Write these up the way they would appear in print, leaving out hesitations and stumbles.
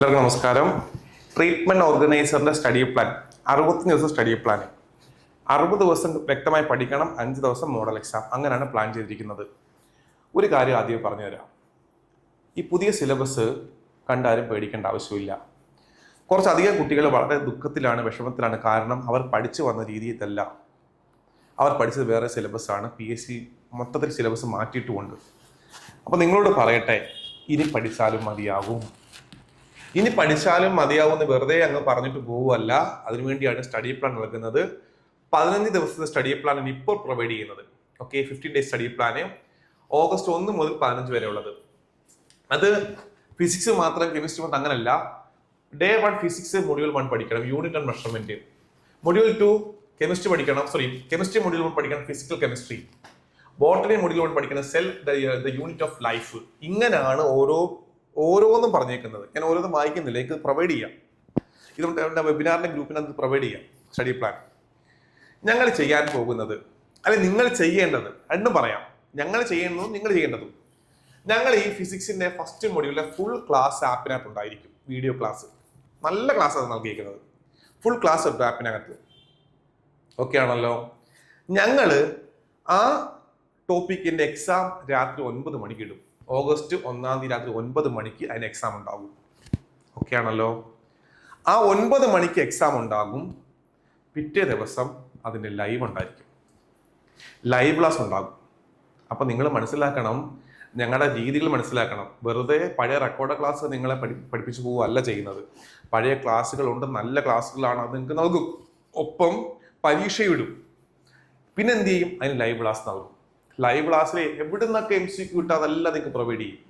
എല്ലാവർക്കും നമസ്കാരം. Treatment ഓർഗനൈസറിന്റെ study plan 60 ദിവസം സ്റ്റഡി പ്ലാൻ. 60 ദിവസം വ്യക്തമായി പഠിക്കണം, 5 ദിവസം മോഡൽ എക്സാം. അങ്ങനെയാണ് പ്ലാൻ ചെയ്തിരിക്കുന്നത്. ഒരു കാര്യം ആദ്യം പറഞ്ഞുതരാം. ഈ പുതിയ സിലബസ് കണ്ടാലും പേടിക്കേണ്ട ആവശ്യമില്ല. കുറച്ചധികം കുട്ടികൾ വളരെ ദുഃഖത്തിലാണ്, വിഷമത്തിലാണ്. കാരണം അവർ പഠിച്ചു വന്ന രീതി ഇതല്ല. അവർ പഠിച്ചത് വേറെ സിലബസ് ആണ്. PSC മൊത്തത്തിൽ സിലബസ് മാറ്റിയിട്ടുമുണ്ട്. അപ്പൊ നിങ്ങളോട് പറയട്ടെ, ഇനി പഠിച്ചാലും മതിയാകും. ഇനി പഠിച്ചാലും മതിയാവുമെന്ന് വെറുതെ അങ്ങ് പറഞ്ഞിട്ട് പോവുമല്ല. അതിനുവേണ്ടിയാണ് സ്റ്റഡി പ്ലാൻ നൽകുന്നത്. 15 ദിവസത്തെ സ്റ്റഡി പ്ലാൻ ഇപ്പോൾ പ്രൊവൈഡ് ചെയ്യുന്നത്. Okay, 15 days study plan August 1 മുതൽ 15 വരെ ഉള്ളത്. അത് ഫിസിക്സ് മാത്രം, കെമിസ്ട്രി മാത്രം അങ്ങനല്ല. ഡേ 1 ഫിസിക്സ് മൊഡ്യൂൾ 1 പഠിക്കണം, unit and measurement. Module 2 chemistry പഠിക്കണം, കെമിസ്ട്രി മൊഡ്യൂൾ 1 പഠിക്കണം, ഫിസിക്കൽ കെമിസ്ട്രി. ബോട്ടണി മൊഡ്യൂൾ 1 പഠിക്കണം, cell the unit of life. ഇങ്ങനെയാണ് ഓരോന്നും പറഞ്ഞേക്കുന്നത്. ഞാൻ ഓരോന്നും വായിക്കുന്നില്ല, എനിക്ക് പ്രൊവൈഡ് ചെയ്യാം. ഇതുകൊണ്ട് എൻ്റെ വെബിനാറിന്റെ ഗ്രൂപ്പിനകത്ത് പ്രൊവൈഡ് ചെയ്യാം സ്റ്റഡി പ്ലാൻ. ഞങ്ങൾ ചെയ്യാൻ പോകുന്നത്, അല്ലെങ്കിൽ നിങ്ങൾ ചെയ്യേണ്ടത് രണ്ടും പറയാം. ഞങ്ങൾ ചെയ്യുന്നതും നിങ്ങൾ ചെയ്യേണ്ടതും. ഞങ്ങൾ ഈ ഫിസിക്സിന്റെ ഫസ്റ്റ് മൊഡ്യൂളിലെ ഫുൾ ക്ലാസ് ആപ്പിനകത്ത് ഉണ്ടായിരിക്കും. വീഡിയോ ക്ലാസ്, നല്ല ക്ലാസ് ആണ് നൽകിയിരിക്കുന്നത്. Full class ആപ്പിനകത്ത്. ഓക്കെ ആണല്ലോ. ഞങ്ങള് ആ ടോപ്പിക്കിന്റെ എക്സാം രാത്രി 9 മണിക്ക് ഇടും. ഓഗസ്റ്റ് 1 രാത്രി 9 മണിക്ക് അതിന് എക്സാം ഉണ്ടാകും. ഓക്കെ ആണല്ലോ. ആ 9 മണിക്ക് എക്സാം ഉണ്ടാകും. പിറ്റേ ദിവസം അതിന്റെ ലൈവ് ഉണ്ടായിരിക്കും. ലൈവ് ക്ലാസ് ഉണ്ടാകും. അപ്പൊ നിങ്ങൾ മനസ്സിലാക്കണം, ഞങ്ങളുടെ രീതികൾ മനസ്സിലാക്കണം. വെറുതെ പഴയ റെക്കോർഡ് ക്ലാസ് നിങ്ങളെ പഠിപ്പിച്ചു പോവുകയല്ല ചെയ്യുന്നത്. പഴയ ക്ലാസ്സുകളുണ്ട്, നല്ല ക്ലാസ്സുകളാണ്, അത് നിങ്ങൾക്ക് നൽകും. ഒപ്പം പരീക്ഷയിടും. പിന്നെ എന്ത് ചെയ്യും? അതിന് ലൈവ് ക്ലാസ് നൽകും. ലൈവ് ക്ലാസ്സിൽ എവിടെ നിന്നൊക്കെ MCQ കിട്ടുക അതെല്ലാം നിങ്ങൾക്ക് പ്രൊവൈഡ് ചെയ്യും.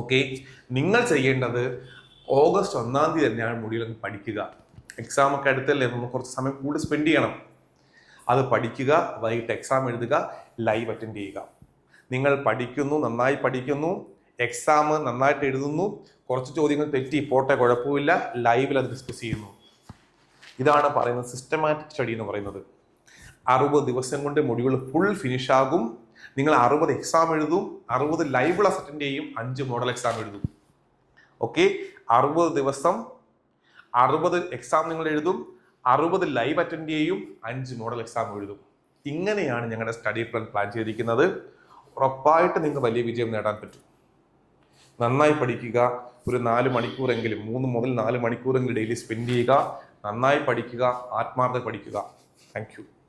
ഓക്കെ, നിങ്ങൾ ചെയ്യേണ്ടത് ഓഗസ്റ്റ് 1 തന്നെയാണ് മൊഡ്യൂൾ പഠിക്കുക. എക്സാം ഒക്കെ അടുത്തല്ലേ, നമുക്ക് കുറച്ച് സമയം കൂടുതൽ സ്പെൻഡ് ചെയ്യണം. അത് പഠിക്കുക, വൈകിട്ട് എക്സാം എഴുതുക, ലൈവ് അറ്റൻഡ് ചെയ്യുക. നിങ്ങൾ പഠിക്കുന്നു, നന്നായി പഠിക്കുന്നു, എക്സാം നന്നായിട്ട് എഴുതുന്നു, കുറച്ച് ചോദ്യങ്ങൾ തെറ്റി പോട്ടെ, കുഴപ്പമില്ല, ലൈവിൽ അത് ഡിസ്കസ് ചെയ്യുന്നു. ഇതാണ് പറയുന്നത് സിസ്റ്റമാറ്റിക് സ്റ്റഡി എന്ന് പറയുന്നത്. 60 ദിവസം കൊണ്ട് മൊഡ്യൂൾ ഫുൾ ഫിനിഷ് ആകും. നിങ്ങൾ 60 എക്സാം എഴുതും, 60 ലൈവ് ക്ലാസ് അറ്റൻഡ് ചെയ്യും, 5 മോഡൽ എക്സാം എഴുതും. ഓക്കെ, 60 ദിവസം 60 എക്സാം നിങ്ങൾ എഴുതും, 60 ലൈവ് അറ്റൻഡ് ചെയ്യും, 5 മോഡൽ എക്സാം എഴുതും. ഇങ്ങനെയാണ് ഞങ്ങളുടെ സ്റ്റഡി പ്ലാൻ ചെയ്തിരിക്കുന്നത്. ഉറപ്പായിട്ട് നിങ്ങൾക്ക് വലിയ വിജയം നേടാൻ പറ്റും. നന്നായി പഠിക്കുക. ഒരു 4 മണിക്കൂറെങ്കിലും, 3 മുതൽ 4 മണിക്കൂറെങ്കിലും ഡെയിലി സ്പെൻഡ് ചെയ്യുക. നന്നായി പഠിക്കുക, ആത്മാർത്ഥത പഠിക്കുക. Thank you.